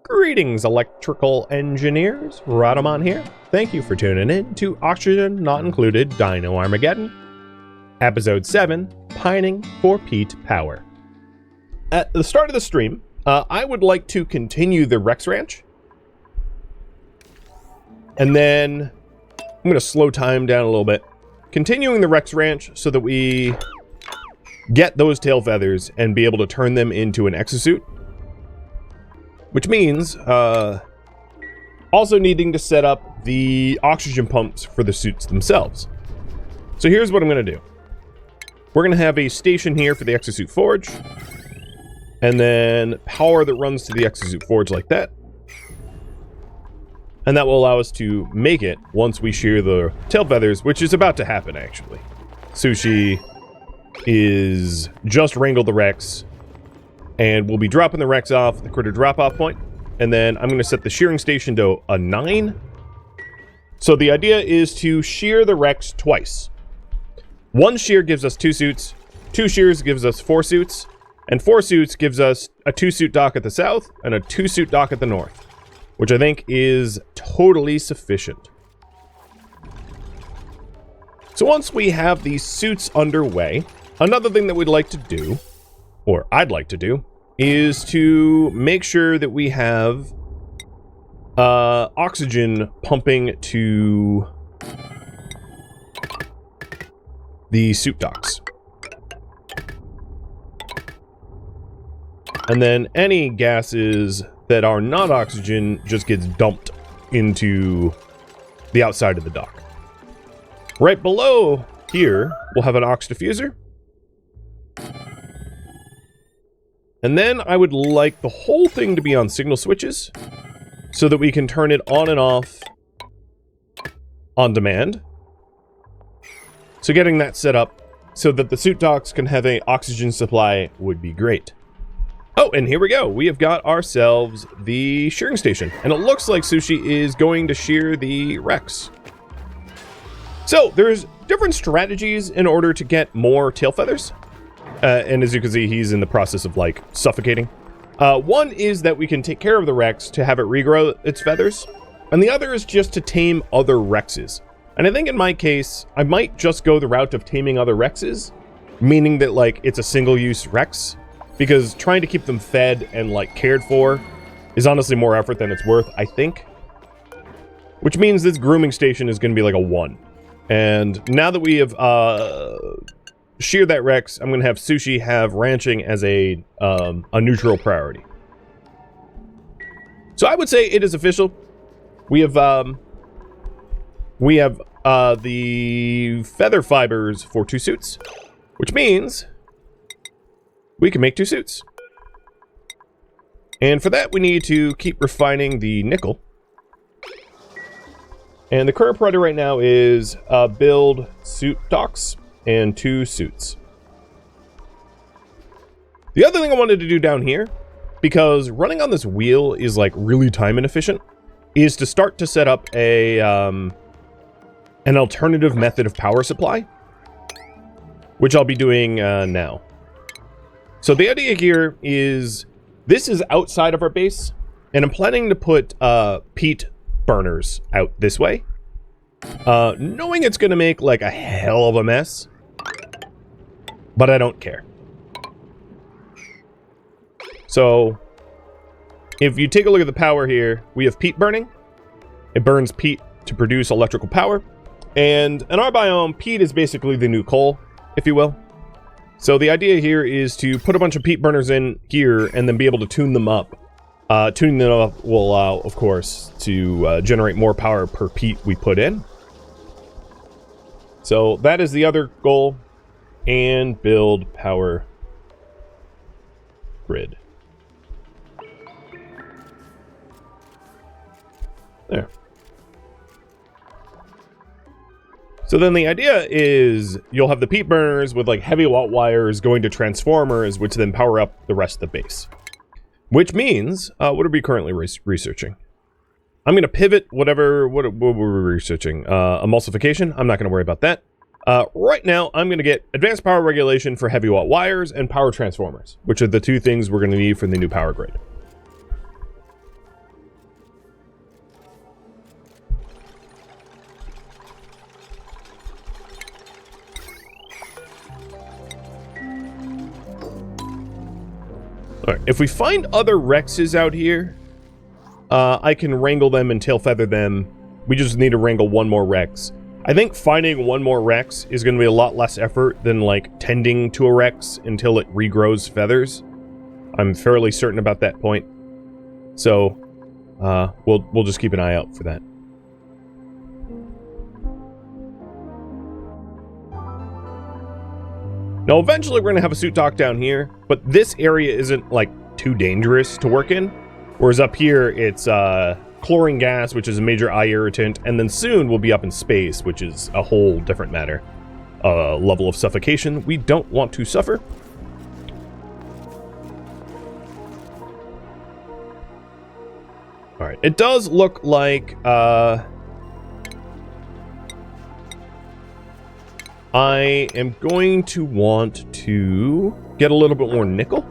Greetings, electrical engineers. Rhadamant here. Thank you for tuning in to Oxygen Not Included Dino Armageddon, Episode 7, Pining for Peat Power. At the start of the stream, I would like to continue the Rex Ranch. And then I'm going to slow time down a little bit. Continuing the Rex Ranch so that we get those tail feathers and be able to turn them into an exosuit. Which means, also needing to set up the oxygen pumps for the suits themselves. So here's what I'm going to do. We're going to have a station here for the exosuit forge. And then power that runs to the exosuit forge like that. And that will allow us to make it once we shear the tail feathers, which is about to happen, actually. Sushi is just wrangled the Rex. And we'll be dropping the Rex off the critter drop-off point. And then I'm going to set the shearing station to a 9. So the idea is to shear the Rex twice. One shear gives us 2 suits. 2 shears gives us 4 suits. And 4 suits gives us a 2-suit dock at the south and a 2-suit dock at the north. Which I think is totally sufficient. So once we have these suits underway, another thing that we'd like to do, or I'd like to do, is to make sure that we have oxygen pumping to the suit docks. And then any gases that are not oxygen just gets dumped into the outside of the dock. Right below here, we'll have an ox diffuser. And then I would like the whole thing to be on signal switches so that we can turn it on and off on demand. So getting that set up so that the suit docks can have an oxygen supply would be great. Oh, and here we go. We have got ourselves the shearing station. And it looks like Sushi is going to shear the Rex. So there's different strategies in order to get more tail feathers. And as you can see, he's in the process of, like, suffocating. One is that we can take care of the Rex to have it regrow its feathers. And the other is just to tame other Rexes. And I think in my case, I might just go the route of taming other Rexes. Meaning that, like, it's a single-use Rex. Because trying to keep them fed and, like, cared for is honestly more effort than it's worth, I think. Which means this grooming station is going to be, like, a 1. And now that we have, shear that Rex, I'm going to have Sushi have ranching as a neutral priority. So I would say it is official. We have the feather fibers for 2 suits, which means we can make 2 suits. And for that, we need to keep refining the nickel. And the current priority right now is build suit docks and 2 suits. The other thing I wanted to do down here, because running on this wheel is like really time inefficient, is to start to set up a an alternative method of power supply, which I'll be doing now. So the idea here is this is outside of our base, and I'm planning to put peat burners out this way. Knowing it's going to make like a hell of a mess, but I don't care. So if you take a look at the power here, we have peat burning. It burns peat to produce electrical power. And in our biome, peat is basically the new coal, if you will. So the idea here is to put a bunch of peat burners in here and then be able to tune them up. Tuning them up will allow, of course, to generate more power per peat we put in. So that is the other goal. And build power grid. There. So then the idea is you'll have the peat burners with like heavy watt wires going to transformers, which then power up the rest of the base. Which means, what are we currently researching? I'm going to pivot what were we researching? Emulsification. I'm not going to worry about that. Right now, I'm going to get advanced power regulation for heavy watt wires and power transformers, which are the 2 things we're going to need for the new power grid. Alright, if we find other Rexes out here, I can wrangle them and tail feather them. We just need to wrangle one more Rex. I think finding one more Rex is going to be a lot less effort than, like, tending to a Rex until it regrows feathers. I'm fairly certain about that point. So, we'll just keep an eye out for that. Now, eventually we're going to have a suit dock down here, but this area isn't, like, too dangerous to work in. Whereas up here, it's, chlorine gas, which is a major eye irritant, and then soon we'll be up in space, which is a whole different matter. Level of suffocation we don't want to suffer. Alright, it does look like, I am going to want to get a little bit more nickel.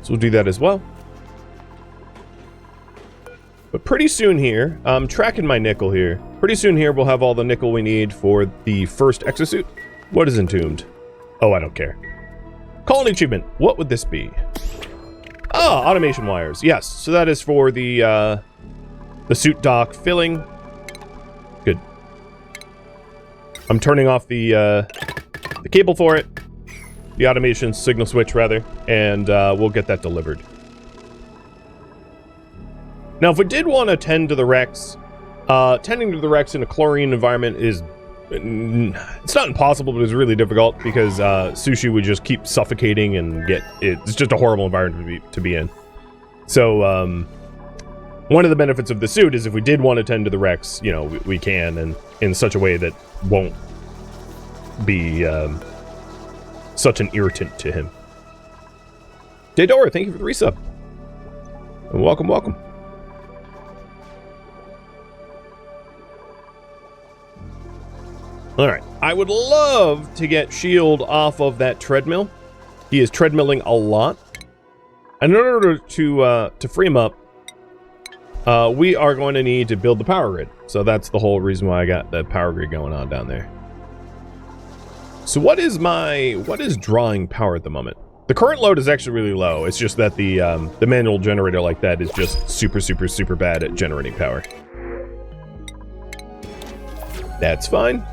So we'll do that as well. But pretty soon here, I'm tracking my nickel here. Pretty soon here, we'll have all the nickel we need for the first exosuit. What is entombed? Oh, I don't care. Colony achievement. What would this be? Ah, automation wires. Yes, so that is for the suit dock filling. Good. I'm turning off the cable for it. The automation signal switch, rather. And we'll get that delivered. Now, if we did want to tend to the Rex, tending to the Rex in a chlorine environment is... It's not impossible, but it's really difficult because sushi would just keep suffocating and it's just a horrible environment to be in. So, one of the benefits of the suit is if we did want to tend to the Rex, you know, we can, and in such a way that won't be such an irritant to him. Daydora, thank you for the resub. And welcome, welcome. Alright, I would love to get Shield off of that treadmill. He is treadmilling a lot. And in order to free him up, we are going to need to build the power grid. So that's the whole reason why I got the power grid going on down there. So what is drawing power at the moment? The current load is actually really low. It's just that the manual generator like that is just super, super, super bad at generating power. That's fine.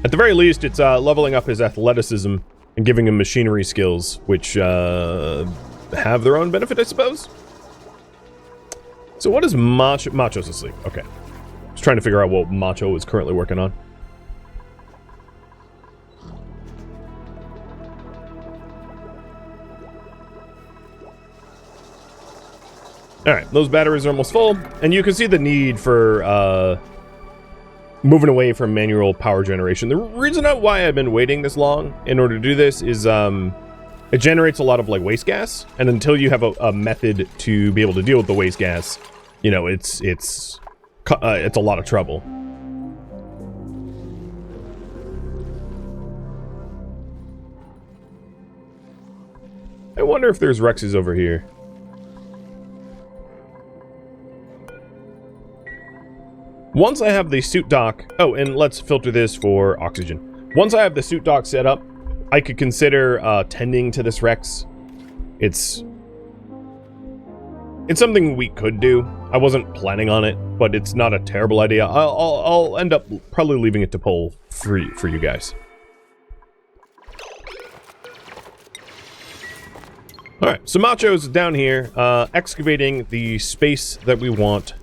At the very least, it's leveling up his athleticism and giving him machinery skills, which have their own benefit, I suppose. So what is Macho? Macho's asleep. Okay. Just trying to figure out what Macho is currently working on. Alright, those batteries are almost full, and you can see the need for moving away from manual power generation. The reason why I've been waiting this long in order to do this is it generates a lot of like waste gas, and until you have a method to be able to deal with the waste gas, you know, it's a lot of trouble. I wonder if there's Rexes over here. Once I have the suit dock... Oh, and let's filter this for oxygen. Once I have the suit dock set up, I could consider tending to this Rex. It's something we could do. I wasn't planning on it, but it's not a terrible idea. I'll end up probably leaving it to poll free for you guys. Alright, so Macho's down here, excavating the space that we want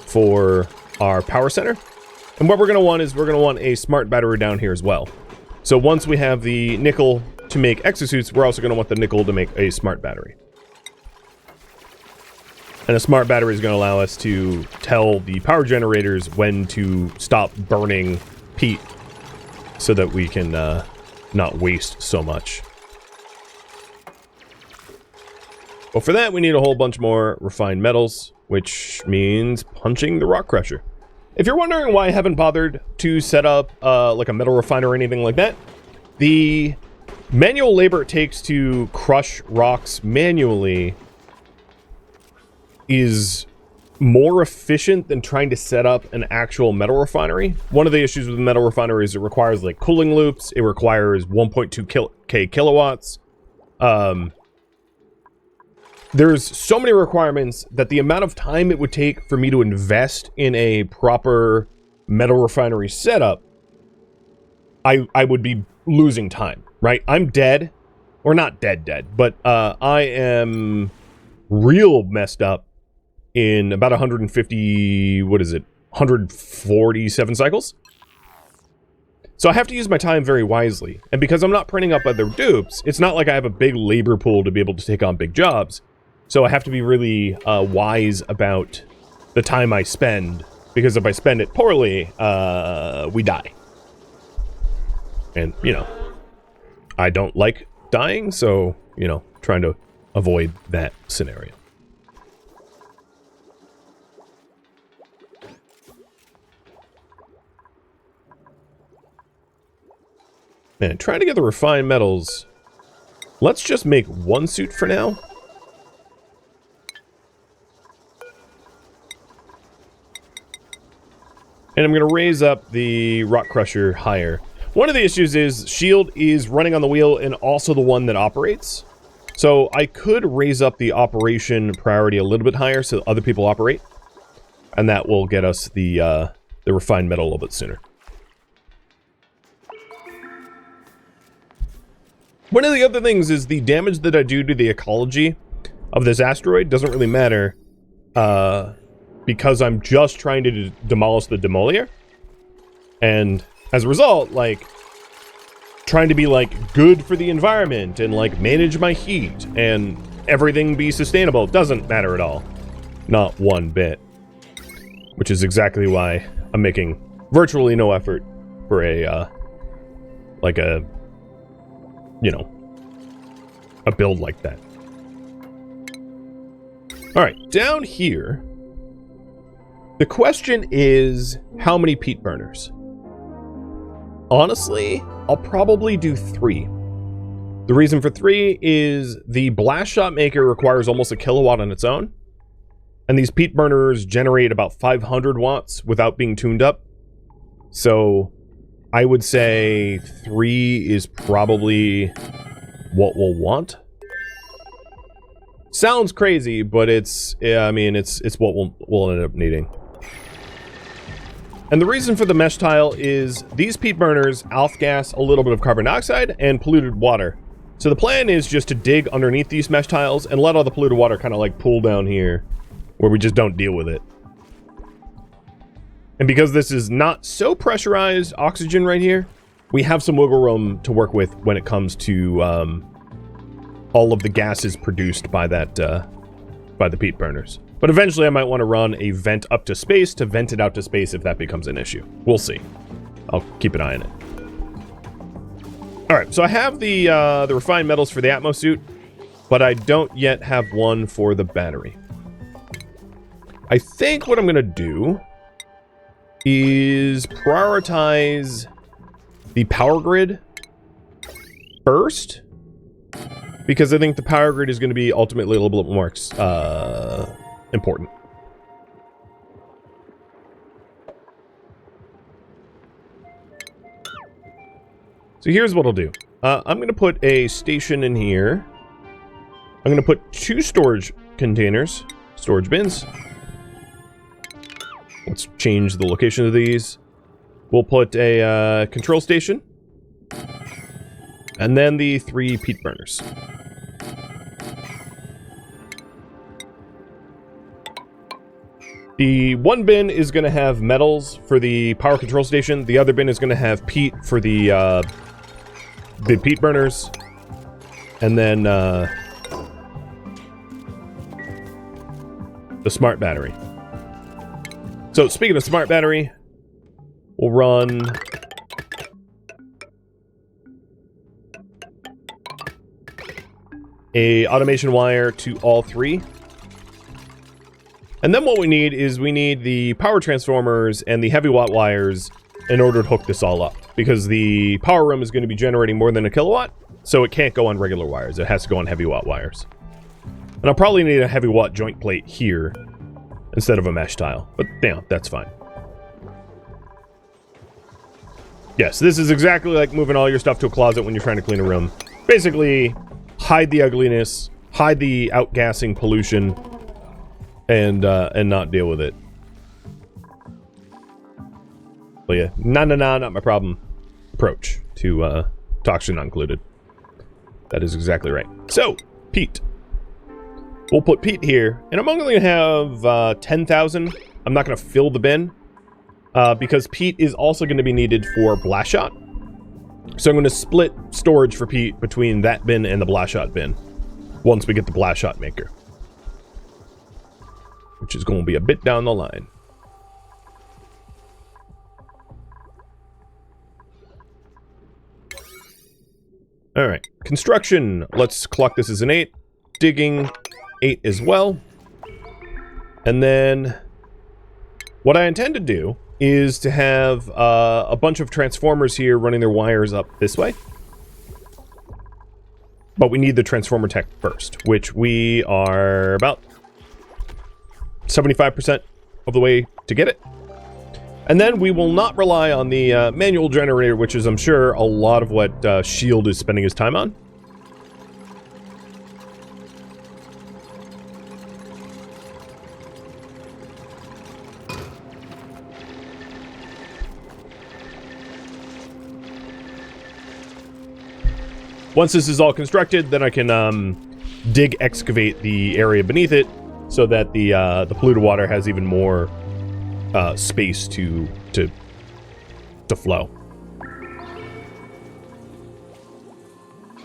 for our power center. And what we're going to want is we're going to want a smart battery down here as well. So once we have the nickel to make exosuits, we're also going to want the nickel to make a smart battery. And a smart battery is going to allow us to tell the power generators when to stop burning peat so that we can not waste so much. But for that, we need a whole bunch more refined metals, which means punching the rock crusher. If you're wondering why I haven't bothered to set up like a metal refiner or anything like that, the manual labor it takes to crush rocks manually is more efficient than trying to set up an actual metal refinery. One of the issues with the metal refinery is it requires like cooling loops. It requires 1.2 kilowatts. There's so many requirements that the amount of time it would take for me to invest in a proper metal refinery setup, I would be losing time, right? I'm dead, or not dead, but I am real messed up in about 150, what is it, 147 cycles? So I have to use my time very wisely. And because I'm not printing up other dupes, it's not like I have a big labor pool to be able to take on big jobs. So I have to be really wise about the time I spend, because if I spend it poorly, we die. And, you know, I don't like dying, so, you know, trying to avoid that scenario. Man, trying to get the refined metals. Let's just make one suit for now. And I'm going to raise up the rock crusher higher. One of the issues is shield is running on the wheel and also the one that operates. So I could raise up the operation priority a little bit higher so other people operate. And that will get us the refined metal a little bit sooner. One of the other things is the damage that I do to the ecology of this asteroid doesn't really matter because I'm just trying to demolish the demolior. And as a result, like, trying to be, like, good for the environment and, like, manage my heat and everything be sustainable doesn't matter at all. Not one bit. Which is exactly why I'm making virtually no effort for a, like a, you know, a build like that. Alright, down here, the question is, how many peat burners? Honestly, I'll probably do 3. The reason for 3 is the blast shot maker requires almost a kilowatt on its own. And these peat burners generate about 500 watts without being tuned up. So I would say 3 is probably what we'll want. Sounds crazy, but it's, yeah, I mean, it's what we'll end up needing. And the reason for the mesh tile is these peat burners off-gas a little bit of carbon dioxide and polluted water. So the plan is just to dig underneath these mesh tiles and let all the polluted water kind of like pool down here where we just don't deal with it. And because this is not so pressurized oxygen right here, we have some wiggle room to work with when it comes to all of the gases produced by that by the peat burners. But eventually I might want to run a vent up to space to vent it out to space if that becomes an issue. We'll see. I'll keep an eye on it. Alright, so I have the refined metals for the Atmos suit, but I don't yet have one for the battery. I think what I'm going to do is prioritize the power grid first, because I think the power grid is going to be ultimately a little bit more important. So here's what I'll do. I'm going to put a station in here. I'm going to put 2 storage containers, storage bins. Let's change the location of these. We'll put a control station. And then the 3 peat burners. The one bin is going to have metals for the power control station. The other bin is going to have peat for the peat burners. And then the smart battery. So speaking of smart battery, we'll run a automation wire to all 3. And then what we need is we need the power transformers and the heavy watt wires in order to hook this all up. Because the power room is going to be generating more than a kilowatt, so it can't go on regular wires. It has to go on heavy watt wires. And I'll probably need a heavy watt joint plate here instead of a mesh tile. But, yeah, that's fine. Yes, this is exactly like moving all your stuff to a closet when you're trying to clean a room. Basically, hide the ugliness, hide the outgassing pollution, and not deal with it. But yeah, not my problem approach to toxin not included. That is exactly right. So, peat. We'll put peat here, and I'm only going to have 10,000. I'm not going to fill the bin, because peat is also going to be needed for blast shot. So I'm going to split storage for peat between that bin and the blast shot bin once we get the blast shot maker, which is going to be a bit down the line. Alright, construction. Let's clock this as an 8. Digging, 8 as well. And then what I intend to do is to have a bunch of transformers here running their wires up this way. But we need the transformer tech first, which we are about 75% of the way to get it. And then we will not rely on the manual generator, which is, I'm sure, a lot of what Shield is spending his time on. Once this is all constructed, then I can dig excavate the area beneath it so that the polluted water has even more space to flow.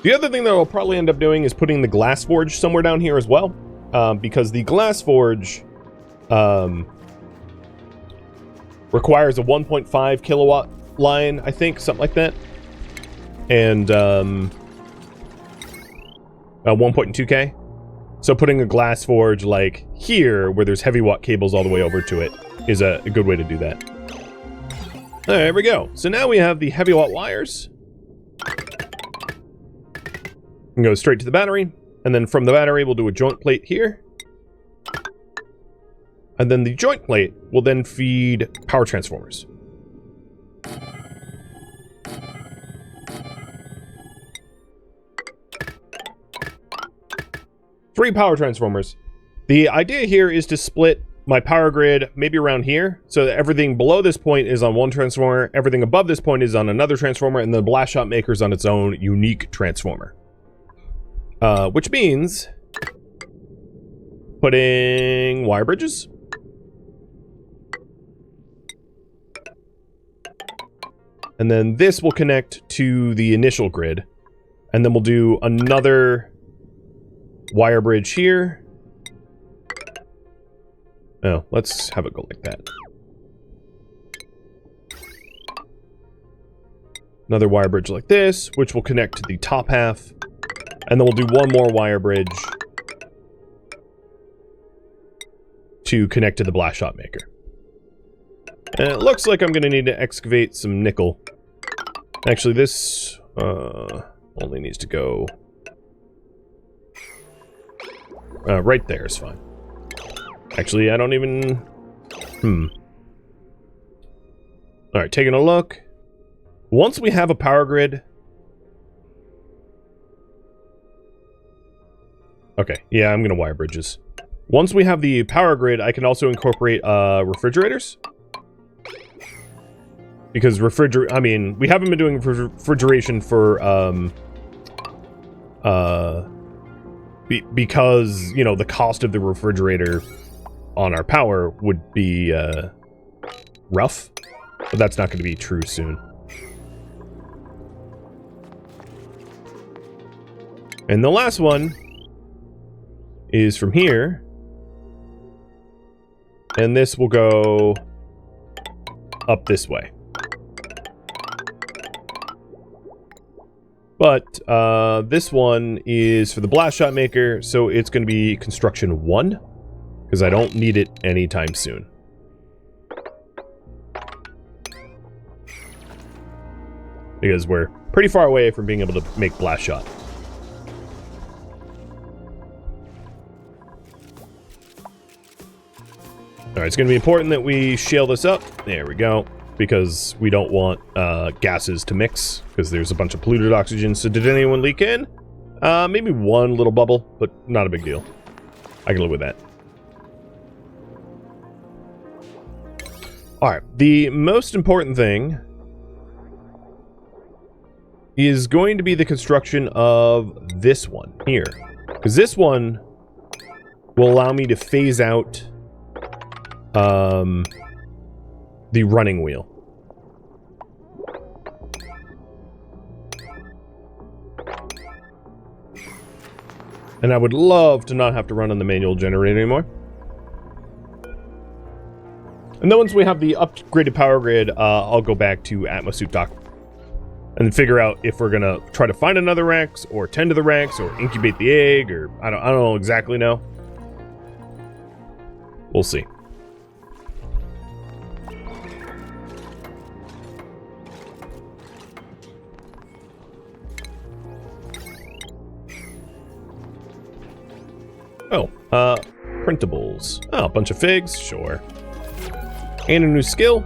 The other thing that I'll probably end up doing is putting the glass forge somewhere down here as well, because the glass forge requires a 1.5 kilowatt line, I think, something like that, and 1.2K. So putting a glass forge like here, where there's heavy watt cables all the way over to it, is a good way to do that. Alright, there we go. So now we have the heavy watt wires. And go straight to the battery. And then from the battery, we'll do a joint plate here. And then the joint plate will then feed power transformers. Three power transformers. The idea here is to split my power grid maybe around here, so that everything below this point is on one transformer, everything above this point is on another transformer, and the blast shot maker's on its own unique transformer. Which means putting wire bridges. And then this will connect to the initial grid. And then we'll do another wire bridge here. Oh, let's have it go like that. Another wire bridge like this, which will connect to the top half. And then we'll do one more wire bridge to connect to the blast shot maker. And it looks like I'm going to need to excavate some nickel. Actually, this only needs to go right there is fine. Actually, I don't even... Alright, taking a look. Once we have a power grid... Okay, yeah, I'm gonna wire bridges. Once we have the power grid, I can also incorporate refrigerators. Because I mean, we haven't been doing refrigeration for, because, you know, the cost of the refrigerator on our power would be, rough. But that's not going to be true soon. And the last one is from here. And this will go up this way. But this one is for the blast shot maker, so it's going to be construction 1, because I don't need it anytime soon. Because we're pretty far away from being able to make blast shot. Alright, it's going to be important that we shale this up. There we go. Because we don't want gases to mix, because there's a bunch of polluted oxygen. So did anyone leak in? Maybe one little bubble, but not a big deal. I can live with that. Alright, the most important thing is going to be the construction of this one here. Because this one will allow me to phase out the running wheel. And I would love to not have to run on the manual generator anymore. And then once we have the upgraded power grid, I'll go back to Atmosuit Dock and figure out if we're gonna try to find another Rex, or tend to the Rex, or incubate the egg, or I don't know exactly now. We'll see. Oh, printables. Oh, a bunch of figs, sure. And a new skill.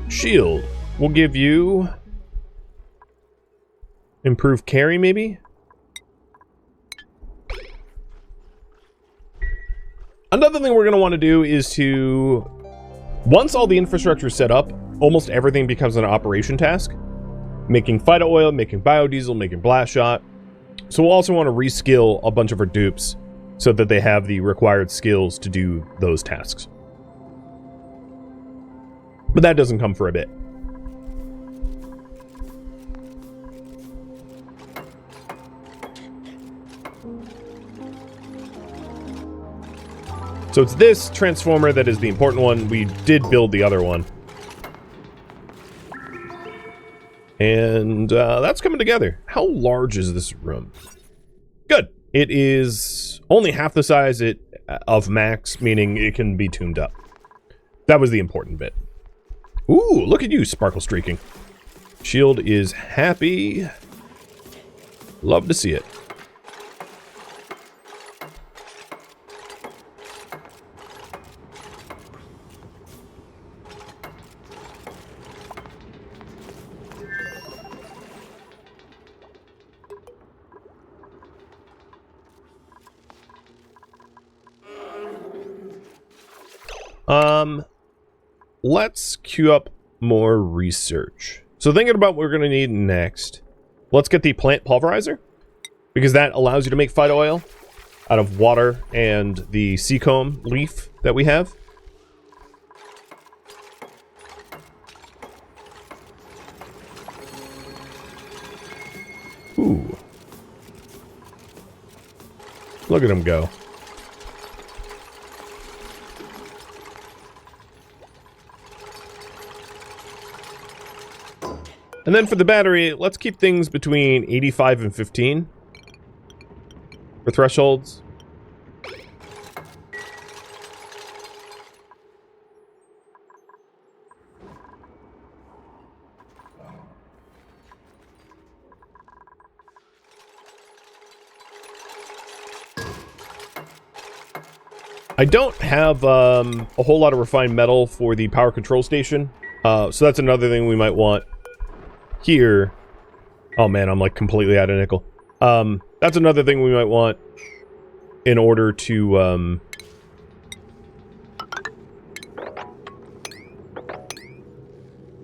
Shield. We'll give you improved carry, maybe? Another thing we're going to want to do is to, once all the infrastructure is set up, almost everything becomes an operation task. Making phyto oil, making biodiesel, making blast shot. So we'll also want to reskill a bunch of our dupes so that they have the required skills to do those tasks. But that doesn't come for a bit. So it's this transformer that is the important one. We did build the other one. And that's coming together. How large is this room? Good. It is only half the size of max, meaning it can be tuned up. That was the important bit. Ooh, look at you, sparkle streaking. Shield is happy. Love to see it. Let's queue up more research. So thinking about what we're going to need next, let's get the plant pulverizer, because that allows you to make phyto oil out of water and the seacomb leaf that we have. Ooh. Look at him go. And then for the battery, let's keep things between 85 and 15 for thresholds. I don't have a whole lot of refined metal for the power control station, so that's another thing we might want. Here, oh man, I'm like completely out of nickel. That's another thing we might want in order to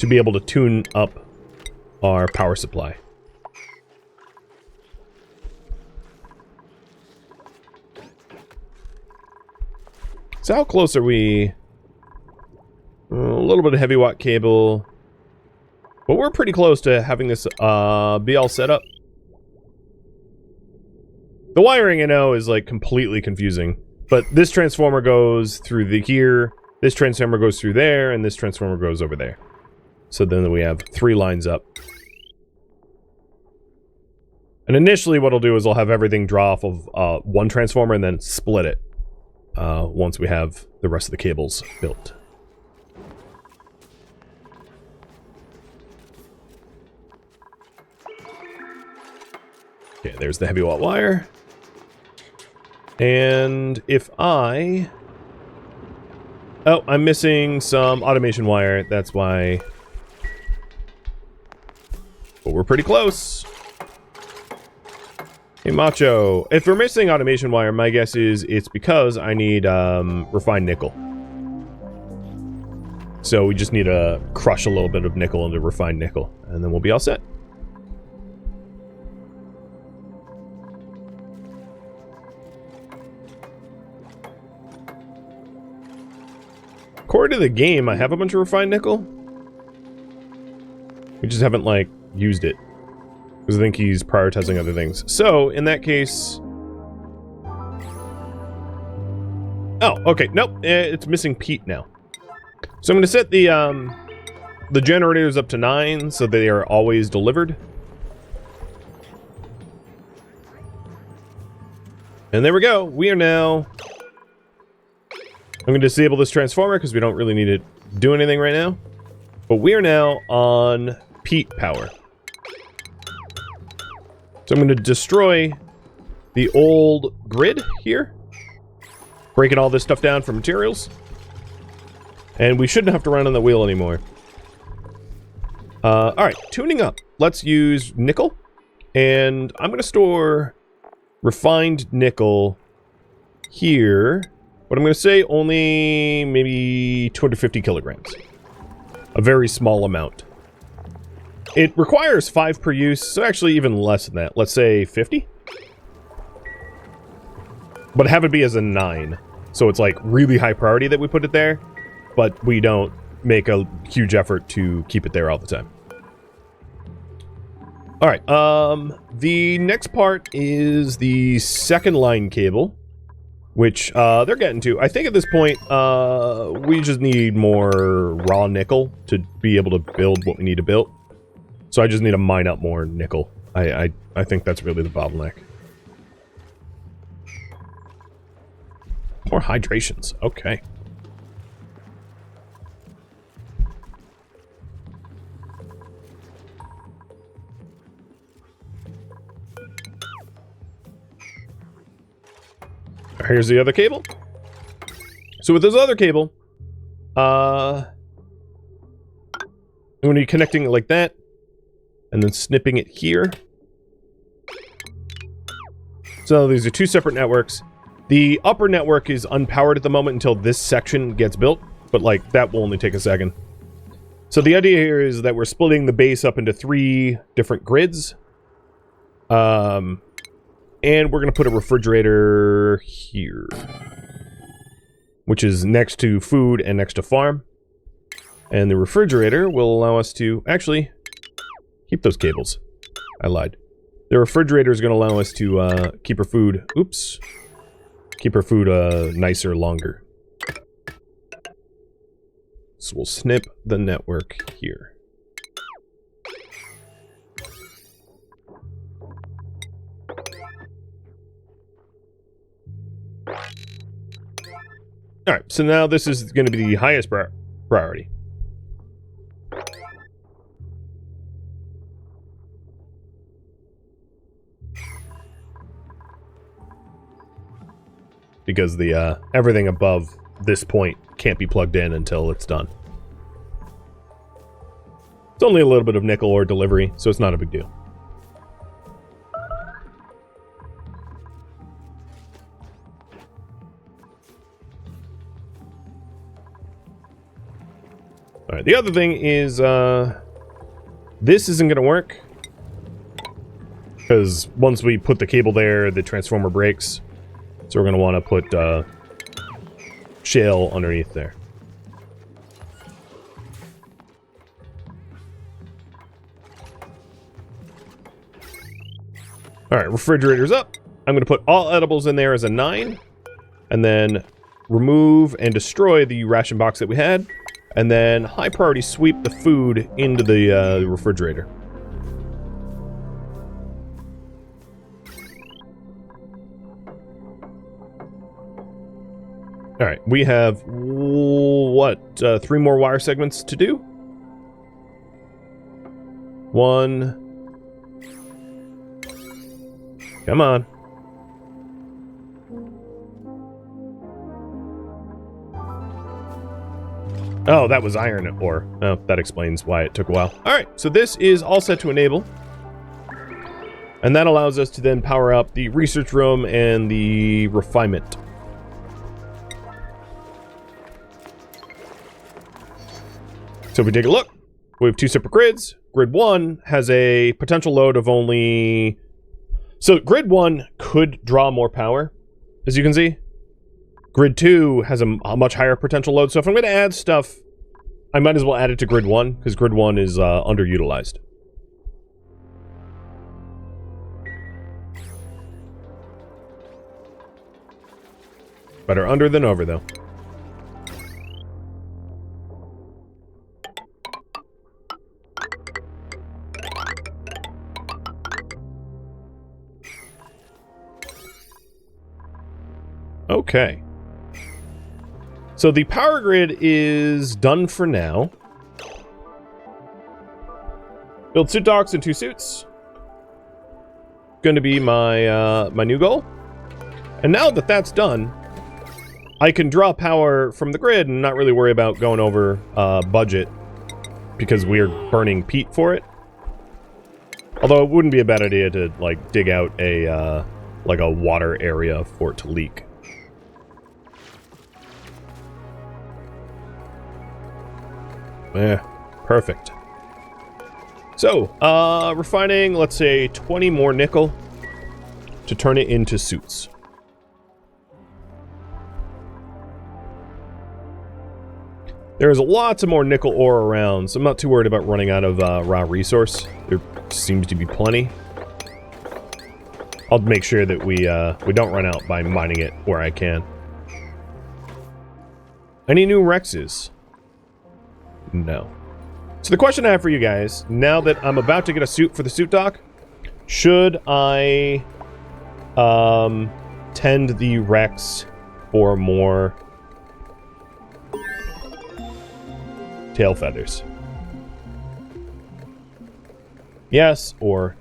be able to tune up our power supply. So how close are we? A little bit of heavy watt cable. But we're pretty close to having this be all set up. The wiring, I know, is like completely confusing. But this transformer goes through here, this transformer goes through there, and this transformer goes over there. So then we have 3 lines up. And initially what I'll do is I'll have everything draw off of one transformer and then split it once we have the rest of the cables built. Okay, there's the heavy watt wire. And if I... Oh, I'm missing some automation wire. That's why. But we're pretty close. Hey, Macho. If we're missing automation wire, my guess is it's because I need refined nickel. So we just need to crush a little bit of nickel into refined nickel, and then we'll be all set. According to the game, I have a bunch of refined nickel. We just haven't, like, used it. Because I think he's prioritizing other things. So, in that case... Oh, okay. Nope. It's missing peat now. So I'm going to set the generators up to 9 so they are always delivered. And there we go. We are now... I'm going to disable this transformer because we don't really need to do anything right now. But we are now on peat power. So I'm going to destroy the old grid here. Breaking all this stuff down for materials. And we shouldn't have to run on the wheel anymore. Alright, tuning up. Let's use nickel. And I'm going to store refined nickel here. But I'm going to say only maybe 250 kilograms. A very small amount. It requires 5 per use, so actually even less than that. Let's say 50? But have it be as a 9. So it's like really high priority that we put it there. But we don't make a huge effort to keep it there all the time. Alright, the next part is the second line cable. Which, they're getting to. I think at this point, we just need more raw nickel to be able to build what we need to build. So I just need to mine up more nickel. I think that's really the bottleneck. More hydrations. Okay. Here's the other cable. So with this other cable, I'm going to be connecting it like that, and then snipping it here. So these are 2 separate networks. The upper network is unpowered at the moment until this section gets built, but like that will only take a second. So the idea here is that we're splitting the base up into 3 different grids. And we're going to put a refrigerator here. Which is next to food and next to farm. And the refrigerator will allow us to... Actually, keep those cables. I lied. The refrigerator is going to allow us to keep our food... Oops. Keep our food nicer longer. So we'll snip the network here. Alright, so now this is going to be the highest priority. Because the everything above this point can't be plugged in until it's done. It's only a little bit of nickel or delivery, so it's not a big deal. Alright, the other thing is, this isn't going to work. Because once we put the cable there, the transformer breaks. So we're going to want to put, shale underneath there. Alright, refrigerator's up. I'm going to put all edibles in there as a 9. And then remove and destroy the ration box that we had. And then high priority sweep the food into the refrigerator. Alright, we have, what, 3 more wire segments to do? 1. Come on. Oh, that was iron ore. Oh, that explains why it took a while. All right, so this is all set to enable. And that allows us to then power up the research room and the refinement. So if we take a look, we have two separate grids. Grid 1 has a potential load of only... So Grid 1 could draw more power, as you can see. Grid 2 has a much higher potential load, so if I'm going to add stuff, I might as well add it to Grid 1, because Grid 1 is underutilized. Better under than over, though. Okay. So the power grid is done for now. Build suit docks and 2 suits. Going to be my my new goal. And now that that's done, I can draw power from the grid and not really worry about going over budget because we're burning peat for it. Although it wouldn't be a bad idea to like dig out a like a water area for it to leak. Yeah, perfect. So, refining, let's say 20 more nickel to turn it into suits. There's lots of more nickel ore around, so I'm not too worried about running out of raw resource. There seems to be plenty. I'll make sure that we don't run out by mining it where I can. Any new Rexes? No. So the question I have for you guys, now that I'm about to get a suit for the suit dock, should I tend the Rex for more tail feathers? Yes or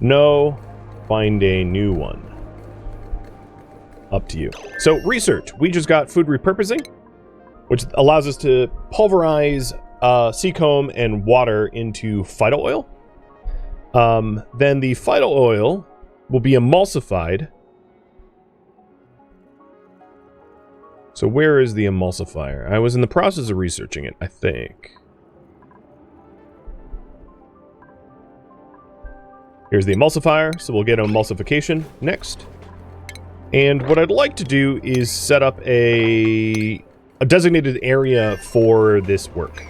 no? Find a new one. Up to you. So research. We just got food repurposing, which allows us to pulverize seacomb and water into phyto oil. Then the phyto oil will be emulsified. So where is the emulsifier? I was in the process of researching it, I think. Here's the emulsifier, so we'll get emulsification next. And what I'd like to do is set up a designated area for this work.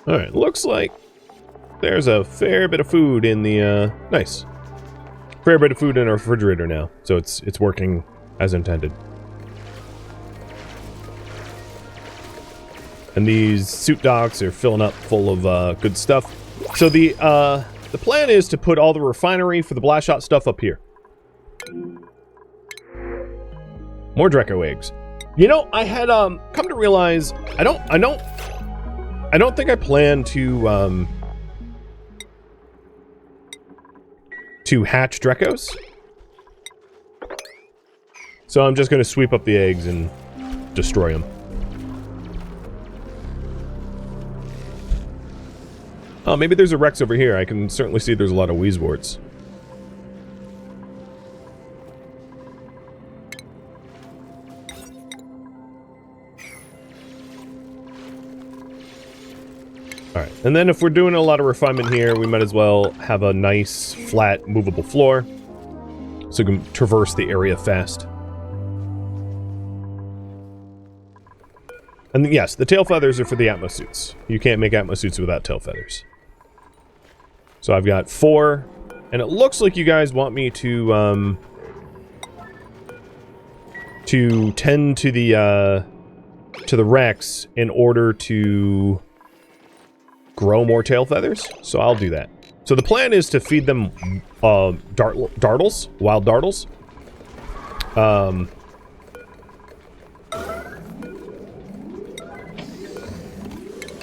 Alright, looks like there's a fair bit of food in the, nice. Fair bit of food in our refrigerator now, so it's working as intended. And these suit docks are filling up full of good stuff. So the plan is to put all the refinery for the blast shot stuff up here. More Draco eggs. You know, I had come to realize I don't think I plan to hatch Drecos. So I'm just going to sweep up the eggs and destroy them. Oh, maybe there's a Rex over here. I can certainly see there's a lot of Wheezeworts. Alright, and then if we're doing a lot of refinement here, we might as well have a nice, flat, movable floor so we can traverse the area fast. And yes, the tail feathers are for the Atmos suits. You can't make Atmos suits without tail feathers. So I've got 4, and it looks like you guys want me to tend to the Rex in order to grow more tail feathers, so I'll do that. So the plan is to feed them dartles, wild dartles.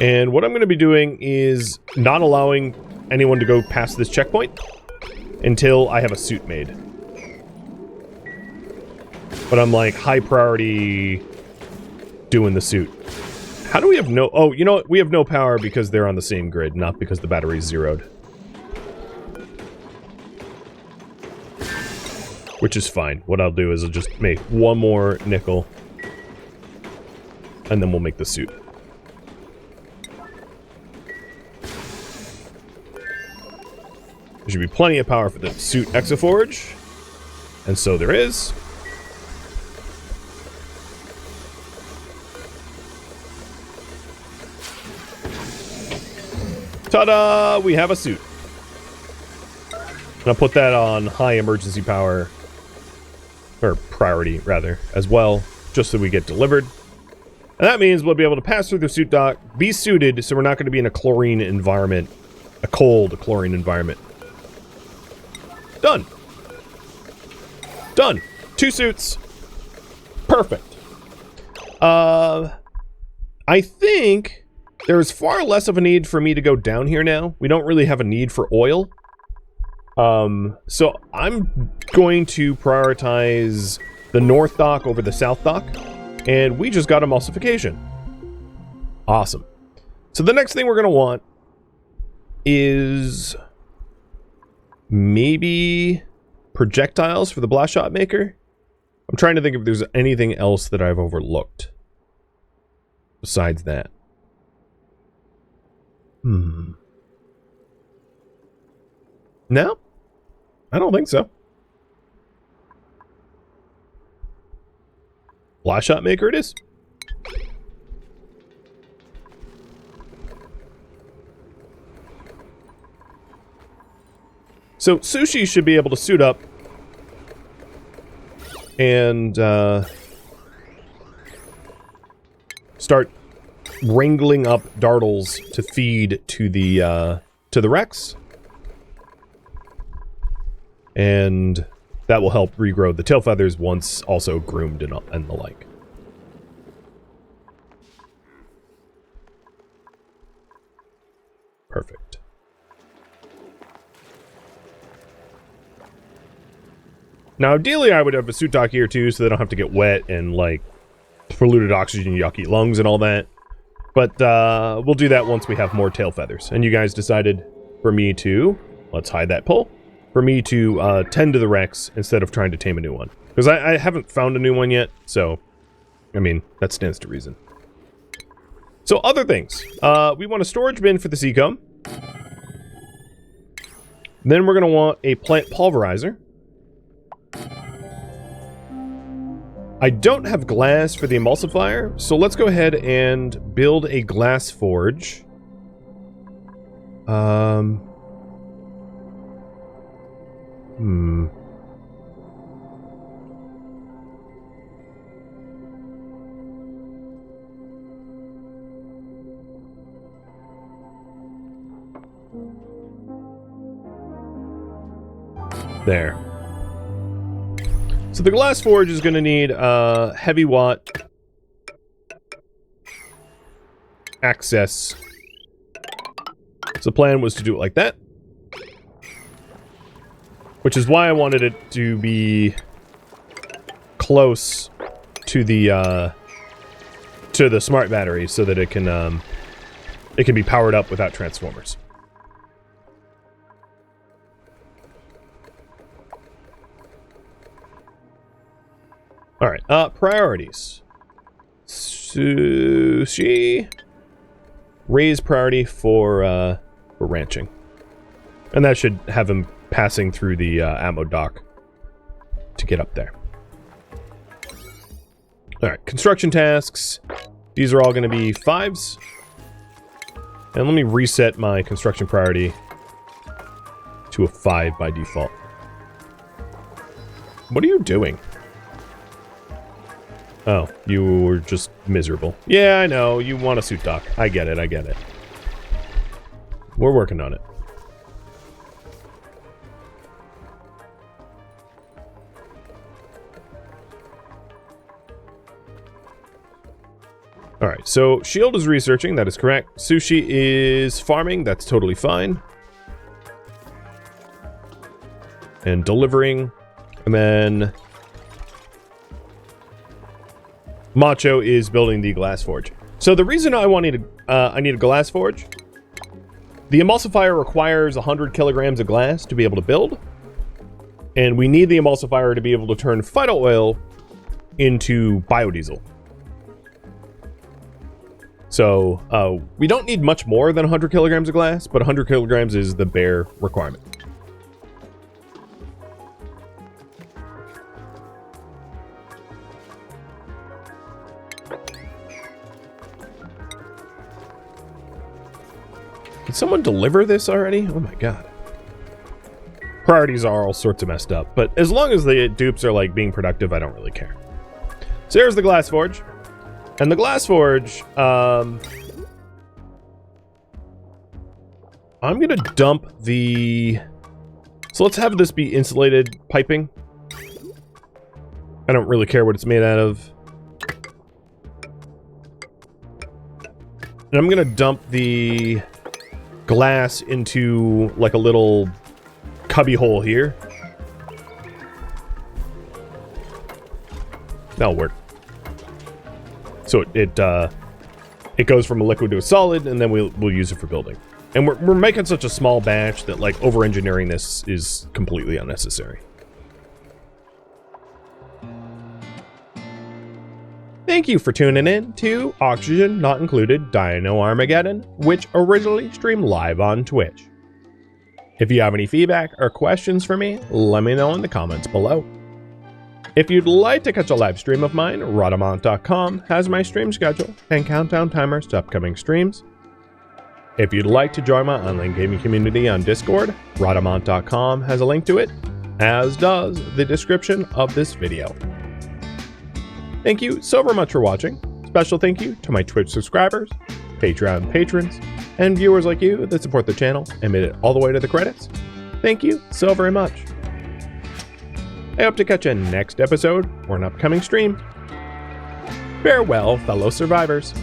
And what I'm going to be doing is not allowing anyone to go past this checkpoint until I have a suit made. But I'm like high priority doing the suit. How do we have no... Oh, you know what? We have no power because they're on the same grid, not because the battery's zeroed. Which is fine. What I'll do is I'll just make one more nickel. And then we'll make the suit. There should be plenty of power for the suit Exaforge. And so there is. Ta-da! We have a suit. And I'll put that on high emergency power. Or priority, rather, as well. Just so we get delivered. And that means we'll be able to pass through the suit dock, be suited, so we're not going to be in a chlorine environment. A cold chlorine environment. Done. Done. 2 suits. Perfect. I think there's far less of a need for me to go down here now. We don't really have a need for oil. So I'm going to prioritize the north dock over the south dock. And we just got emulsification. Awesome. So the next thing we're going to want is maybe projectiles for the blast shot maker. I'm trying to think if there's anything else that I've overlooked besides that. No? I don't think so. Blast shot maker it is. So Sushi should be able to suit up and start wrangling up dartles to feed to the Rex. And that will help regrow the tail feathers once also groomed and the like. Perfect. Now, ideally, I would have a suit dock here too, so they don't have to get wet and like polluted oxygen, yucky lungs, and all that. But we'll do that once we have more tail feathers. And you guys decided for me to, let's hide that pole, for me to tend to the Rex instead of trying to tame a new one. Because I haven't found a new one yet, so, I mean, that stands to reason. So, other things. We want a storage bin for the Seacomb. Then we're going to want a plant pulverizer. I don't have glass for the emulsifier, so let's go ahead and build a glass forge. There. So the glass forge is going to need heavy watt access. So the plan was to do it like that. Which is why I wanted it to be close to the smart battery so that it can be powered up without transformers. Alright, priorities. Sushi. Raise priority for ranching. And that should have him passing through the ammo dock to get up there. Alright, construction tasks. These are all going to be 5s. And let me reset my construction priority to a 5 by default. What are you doing? Oh, you were just miserable. Yeah, I know. You want a suit dock. I get it, I get it. We're working on it. Alright, so Shield is researching, that is correct. Sushi is farming, that's totally fine. And delivering. And then Macho is building the glass forge. So the reason I need a glass forge, the emulsifier requires 100 kilograms of glass to be able to build. And we need the emulsifier to be able to turn phyto oil into biodiesel. So we don't need much more than 100 kilograms of glass, but 100 kilograms is the bare requirement. Did someone deliver this already? Oh my god. Priorities are all sorts of messed up, but as long as the dupes are like being productive, I don't really care. So here's the glass forge. And the glass forge, I'm gonna dump the... So let's have this be insulated piping. I don't really care what it's made out of. And I'm gonna dump the glass into like a little cubby hole here. That'll work. So it goes from a liquid to a solid, and then we'll use it for building. And we're making such a small batch that like over-engineering this is completely unnecessary. Thank you for tuning in to Oxygen Not Included Dino Armageddon, which originally streamed live on Twitch. If you have any feedback or questions for me, let me know in the comments below. If you'd like to catch a live stream of mine, Rhadamant.com has my stream schedule and countdown timers to upcoming streams. If you'd like to join my online gaming community on Discord, Rhadamant.com has a link to it, as does the description of this video. Thank you so very much for watching. Special thank you to my Twitch subscribers, Patreon patrons, and viewers like you that support the channel and made it all the way to the credits. Thank you so very much. I hope to catch you next episode or an upcoming stream. Farewell, fellow survivors.